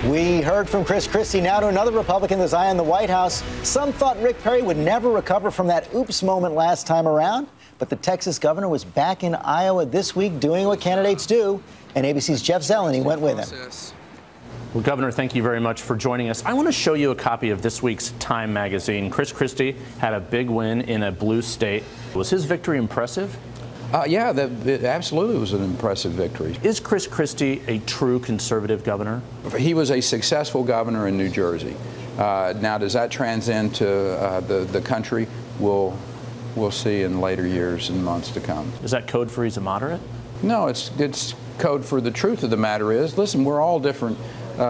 We heard from Chris Christie. Now to another Republican that's eyeing the White House. Some thought Rick Perry would never recover from that oops moment last time around. But the Texas governor was back in Iowa this week doing what candidates do. And ABC's Jeff Zeleny went with him. Well, Governor, thank you very much for joining us. I want to show you a copy of this week's Time magazine. Chris Christie had a big win in a blue state. Was his victory impressive? Yeah, it absolutely was an impressive victory. Is Chris Christie a true conservative governor? He was a successful governor in New Jersey. Now, does that transcend to the country? We'll see in later years and months to come. Is that code for he's a moderate? No, it's code for the truth of the matter is, listen, we're all different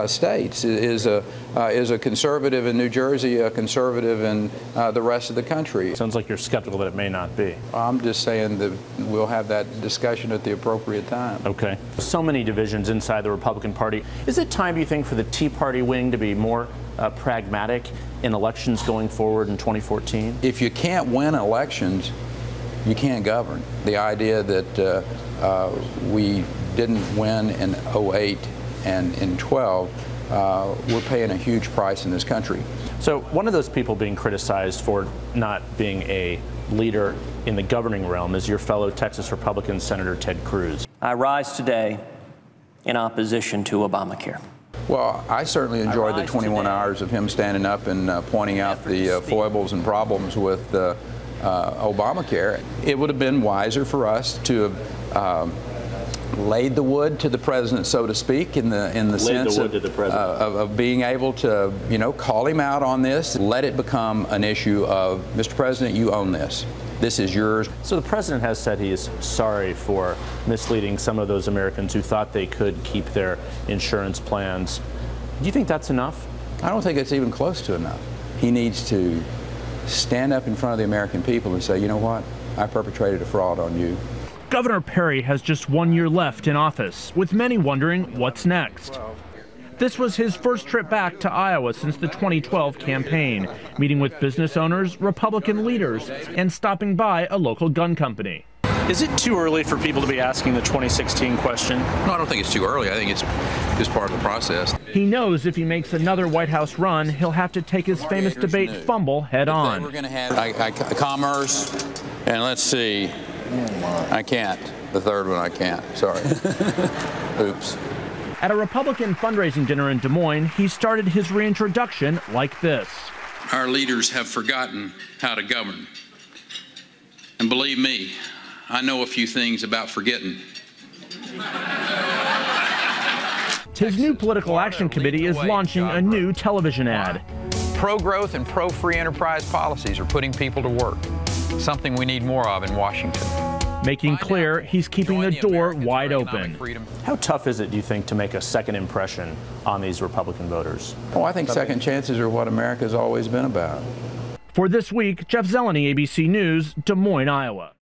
states. Is a conservative in New Jersey a conservative in the rest of the country? Sounds like you're skeptical that it may not be. I'm just saying that we'll have that discussion at the appropriate time. Okay. So many divisions inside the Republican Party. Is it time, do you think, for the Tea Party wing to be more pragmatic in elections going forward in 2014? If you can't win elections, you can't govern. The idea that we didn't win in 08 and in 12, we're paying a huge price in this country. So one of those people being criticized for not being a leader in the governing realm is your fellow Texas Republican Senator Ted Cruz. I rise today in opposition to Obamacare. Well, I certainly enjoyed the 21 hours of him standing up and pointing out the foibles and problems with Obamacare. It would have been wiser for us to have laid the wood to the president, so to speak, in the sense of being able to, call him out on this, let it become an issue of, Mr. President, you own this. This is yours. So the president has said he is sorry for misleading some of those Americans who thought they could keep their insurance plans. Do you think that's enough? I don't think it's even close to enough. He needs to stand up in front of the American people and say, you know what, I perpetrated a fraud on you. Governor Perry has just 1 year left in office, with many wondering what's next. This was his first trip back to Iowa since the 2012 campaign, meeting with business owners, Republican leaders, and stopping by a local gun company. Is it too early for people to be asking the 2016 question? No, I don't think it's too early. I think it's just part of the process. He knows if he makes another White House run, he'll have to take his famous debate fumble head on. We're going to have commerce, and let's see. I can't. The third one I can't. Sorry. Oops. At a Republican fundraising dinner in Des Moines, he started his reintroduction like this. Our leaders have forgotten how to govern. And believe me, I know a few things about forgetting. His new political action committee is launching a new television ad. Pro-growth and pro-free enterprise policies are putting people to work, something we need more of in Washington. Making clear he's keeping the door wide open. How tough is it, do you think, to make a second impression on these Republican voters? Oh, I think second chances are what America's always been about. For This Week, Jeff Zeleny, ABC News, Des Moines, Iowa.